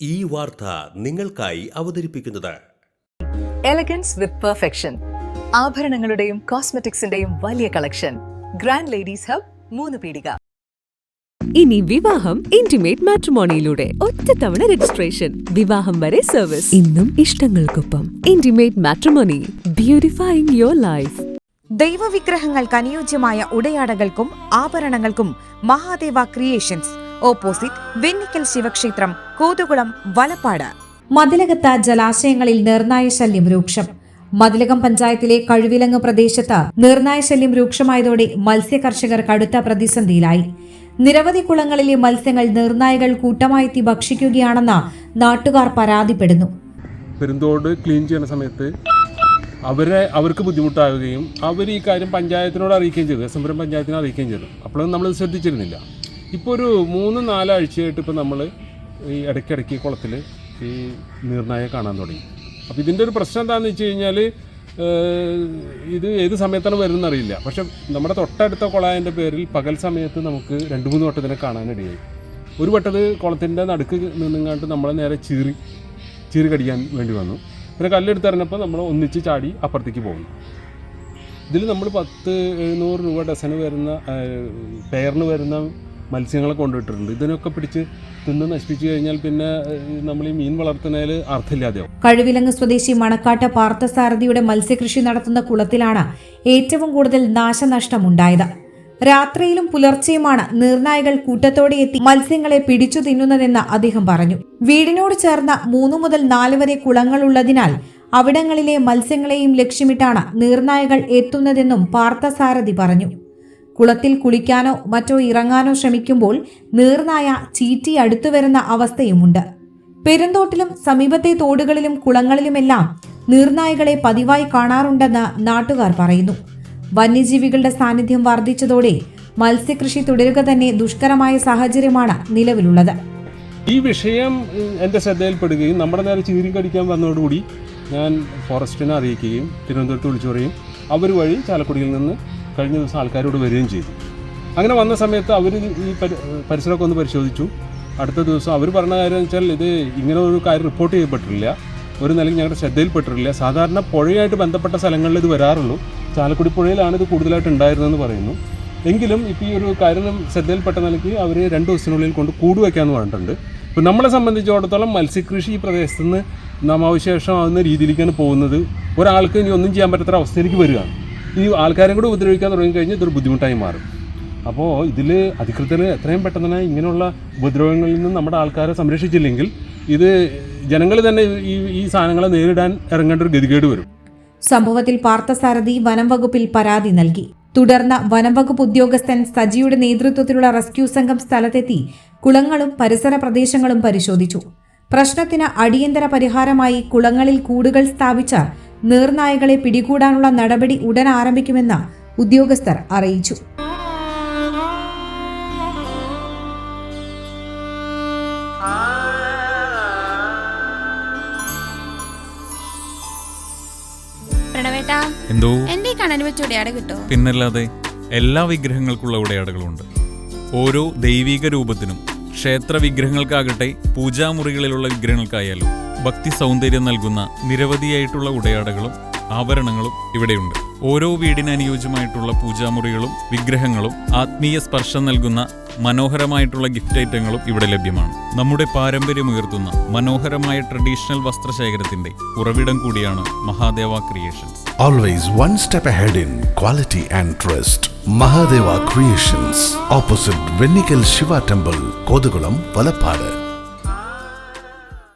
ഈ വാർത്ത നിങ്ങൾക്കായി അവതരിപ്പിക്കുന്നത് എലഗൻസ് വിത്ത് പെർഫെക്ഷൻ. ആഭരണങ്ങളുടെയും കോസ്മെറ്റിക്സിന്റെയും വലിയ കളക്ഷൻ. ഗ്രാൻഡ് ലേഡീസ് ഹബ്, 3 പീടിക. ഇനി വിവാഹം ഇന്റിമേറ്റ് മാട്രിമോണിയിലൂടെ ഒറ്റത്തവണ രജിസ്ട്രേഷൻ, വിവാഹം വരെ സർവീസ്. ഇന്നും ഇഷ്ടങ്ങൾക്കൊപ്പം ഇന്റിമേറ്റ് മാട്രിമോണി, ബ്യൂട്ടിഫൈയിങ് യുവർ ലൈഫ്. ദൈവവിഗ്രഹങ്ങൾക്ക് അനുയോജ്യമായ ഉടയാടകൾക്കും ആഭരണങ്ങൾക്കും മഹാദേവ ക്രിയേഷൻസ്, ഓപ്പോസിറ്റ് വെന്നിക്കൽ ശിവക്ഷേത്രം, കോതുകുളം, വലപ്പാട്. മതിലകത്ത് ജലാശയങ്ങളിൽ നീർനായ ശല്യം രൂക്ഷം. മതിലകം പഞ്ചായത്തിലെ കഴുവിലങ്ങ് പ്രദേശത്ത് നീർനായ ശല്യം രൂക്ഷമായതോടെ മത്സ്യകർഷകർ കടുത്ത പ്രതിസന്ധിയിലായി. നിരവധി കുളങ്ങളിലെ മത്സ്യങ്ങൾ നീർനായകൾ കൂട്ടമായെത്തി ഭക്ഷിക്കുകയാണെന്ന് നാട്ടുകാർ പരാതിപ്പെടുന്നു. പെരുന്തോട് ക്ലീൻ ചെയ്യുന്ന സമയത്ത് അവർക്ക് ബുദ്ധിമുട്ടാവുകയും അവർ ഈ കാര്യം പഞ്ചായത്തിനോട് അറിയിക്കുകയും ചെയ്തു, എസ്എംപുരം പഞ്ചായത്തിനെ അറിയിക്കുകയും ചെയ്തു. അപ്പോഴൊന്നും നമ്മൾ ശ്രദ്ധിച്ചിരുന്നില്ല. ഇപ്പോൾ ഒരു 3-4 ആഴ്ചയായിട്ട് ഇപ്പോൾ നമ്മൾ ഈ ഇടയ്ക്കിടയ്ക്ക് കുളത്തിൽ ഈ നീർനായ കാണാൻ തുടങ്ങി. അപ്പോൾ ഇതിൻ്റെ ഒരു പ്രശ്നം എന്താണെന്ന് വെച്ച് കഴിഞ്ഞാൽ ഇത് ഏത് സമയത്താണ് വരുന്നതെന്ന് അറിയില്ല. പക്ഷേ നമ്മുടെ തൊട്ടടുത്ത കുളായൻ്റെ പേരിൽ പകൽ സമയത്ത് നമുക്ക് 2-3 വട്ടം ഇതിനെ കാണാനിടയായി. ഒരു വട്ടത് കുളത്തിൻ്റെ നടുക്ക് നിന്നിങ്ങാണ്ട് നമ്മളെ നേരെ ചീറി കടിക്കാൻ വേണ്ടി വന്നു. പിന്നെ കല്ലെടുത്തെറിഞ്ഞപ്പോൾ നമ്മൾ ഒന്നിച്ച് ചാടി അപ്പുറത്തേക്ക് പോകുന്നു. ഇതിൽ നമ്മൾ 10-700 രൂപ ഡസന് വരുന്ന പെയറിന് വരുന്ന മത്സ്യങ്ങളെ കൊണ്ടുപോയിട്ടുണ്ട്. ഇതിനൊക്കെ പിടിച്ച് തിന്ന് നശിപ്പിച്ചു കഴിഞ്ഞാൽ പിന്നെ നമ്മൾ ഈ മീൻ വളർത്തുന്നതിൽ അർത്ഥമില്ലാതെയാവും. കഴുവിലങ്ങ് സ്വദേശി മണക്കാട്ട് പാർത്ഥസാരഥിയുടെ മത്സ്യകൃഷി നടത്തുന്ന കുളത്തിലാണ് ഏറ്റവും കൂടുതൽ നാശനഷ്ടമുണ്ടായത്. രാത്രിയിലും പുലർച്ചെയുമാണ് നീർനായകൾ കൂട്ടത്തോടെ എത്തി മത്സ്യങ്ങളെ പിടിച്ചു തിന്നുന്നതെന്ന് അദ്ദേഹം പറഞ്ഞു. വീടിനോട് ചേർന്ന 3 മുതൽ 4 വരെ കുളങ്ങളുള്ളതിനാൽ അവിടങ്ങളിലെ മത്സ്യങ്ങളെയും ലക്ഷ്യമിട്ടാണ് നീർനായകൾ എത്തുന്നതെന്നും പാർത്ഥസാരഥി പറഞ്ഞു. കുളത്തിൽ കുളിക്കാനോ മറ്റോ ഇറങ്ങാനോ ശ്രമിക്കുമ്പോൾ നീർനായ ചീറ്റി അടുത്തുവരുന്ന അവസ്ഥയുമുണ്ട്. പെരുന്തോട്ടിലും സമീപത്തെ തോടുകളിലും കുളങ്ങളിലുമെല്ലാം നീർനായകളെ പതിവായി കാണാറുണ്ടെന്ന് നാട്ടുകാർ പറയുന്നു. വന്യജീവികളുടെ സാന്നിധ്യം വർദ്ധിച്ചതോടെ മത്സ്യകൃഷി തുടരുക തന്നെ ദുഷ്കരമായ സാഹചര്യമാണ് നിലവിലുള്ളത്. ഈ വിഷയം എൻ്റെ ശ്രദ്ധയിൽപ്പെടുകയും നമ്മുടെ നേരെ ചീറി കടിക്കാൻ വന്നതോടുകൂടി ഞാൻ ഫോറസ്റ്റിനെ അറിയിക്കുകയും തിരുവനന്തപുരത്ത് വിളിച്ചു പറയും. അവർ വഴി ചാലക്കുടിയിൽ നിന്ന് കഴിഞ്ഞ ദിവസം ആൾക്കാരോട് വരികയും ചെയ്തു. അങ്ങനെ വന്ന സമയത്ത് അവർ ഈ പരിസരമൊക്കെ ഒന്ന് പരിശോധിച്ചു. അടുത്ത ദിവസം അവർ പറഞ്ഞ കാര്യം എന്ന് വെച്ചാൽ ഇത് ഇങ്ങനെ ഒരു കാര്യം റിപ്പോർട്ട് ചെയ്യപ്പെട്ടിട്ടില്ല, ഒരു നിലയ്ക്ക് ഞങ്ങളുടെ ശ്രദ്ധയിൽപ്പെട്ടിട്ടില്ല. സാധാരണ പുഴയായിട്ട് ബന്ധപ്പെട്ട സ്ഥലങ്ങളിൽ ഇത് വരാറുള്ളൂ, ചാലക്കുടി പുഴയിലാണ് ഇത് കൂടുതലായിട്ട് ഉണ്ടായിരുന്നതെന്ന് പറയുന്നു. എങ്കിലും ഇപ്പോൾ ഈ ഒരു കാര്യം ശ്രദ്ധയിൽപ്പെട്ട നിലയ്ക്ക് അവർ 2 ദിവസത്തിനുള്ളിൽ കൊണ്ട് കൂട് വയ്ക്കാമെന്ന് പറഞ്ഞിട്ടുണ്ട്. ഇപ്പോൾ നമ്മളെ സംബന്ധിച്ചിടത്തോളം മത്സ്യകൃഷി ഈ പ്രദേശത്ത് നിന്ന് നാമാവശേഷമാകുന്ന രീതിയിലേക്കാണ് പോകുന്നത്. ഒരാൾക്ക് ഇനി ഒന്നും ചെയ്യാൻ പറ്റാത്ത അവസ്ഥയിലേക്ക് വരികയാണ്. ഈ ആൾക്കാരെ കൂടെ ഉപദ്രവിക്കാൻ തുടങ്ങിക്കഴിഞ്ഞാൽ ഇതൊരു ബുദ്ധിമുട്ടായി മാറും. അപ്പോൾ ഇതിൽ അധികൃതർ എത്രയും പെട്ടെന്ന് തന്നെ ഇങ്ങനെയുള്ള ഉപദ്രവങ്ങളിൽ നിന്ന് നമ്മുടെ ആൾക്കാരെ സംരക്ഷിച്ചില്ലെങ്കിൽ ഇത് ജനങ്ങൾ തന്നെ ഈ സാധനങ്ങളെ നേരിടാൻ ഇറങ്ങേണ്ട ഒരു ഗതികേട് വരും. സംഭവത്തിൽ പാർത്ഥസാരഥി വനം വകുപ്പിൽ പരാതി നൽകി. തുടർന്ന് വനം വകുപ്പ് ഉദ്യോഗസ്ഥൻ സജിയുടെ നേതൃത്വത്തിലുള്ള റെസ്ക്യൂ സംഘം സ്ഥലത്തെത്തി കുളങ്ങളും പരിസര പ്രദേശങ്ങളും പരിശോധിച്ചു. പ്രശ്നത്തിന് അടിയന്തര പരിഹാരമായി കുളങ്ങളിൽ കൂടുകൾ സ്ഥാപിച്ച നീർനായകളെ പിടികൂടാനുള്ള നടപടി ഉടൻ ആരംഭിക്കുമെന്ന് ഉദ്യോഗസ്ഥർ അറിയിച്ചു. എന്തോ എന്റെ കണ്ണന് വെച്ച ഉടയാട കിട്ടോ? പിന്നല്ലാതെ എല്ലാ വിഗ്രഹങ്ങൾക്കുള്ള ഉടയാടകളുണ്ട്. ഓരോ ദൈവിക രൂപത്തിനും ക്ഷേത്ര വിഗ്രഹങ്ങൾക്കാകട്ടെ പൂജാമുറികളിലുള്ള വിഗ്രഹങ്ങൾക്കായാലും ഭക്തി സൗന്ദര്യം നൽകുന്ന നിരവധിയായിട്ടുള്ള ഉടയാടകളും ആഭരണങ്ങളും ഇവിടെയുണ്ട്. ഓരോ വീടിന് അനുയോജ്യമായിട്ടുള്ള പൂജാമുറികളും വിഗ്രഹങ്ങളും ആത്മീയ സ്പർശം നൽകുന്ന മനോഹരമായിട്ടുള്ള ഗിഫ്റ്റ് ഐറ്റങ്ങളും ഇവിടെ ലഭ്യമാണ്. നമ്മുടെ പാരമ്പര്യമുയർത്തുന്ന മനോഹരമായ ട്രഡീഷണൽ വസ്ത്രശേഖരത്തിന്റെ ഉറവിടം കൂടിയാണ് Mahadeva creations. Always one step ahead in quality and trust. Mahadeva Creations, opposite Vennikal Shiva Temple, Kodugulam, Valapadu.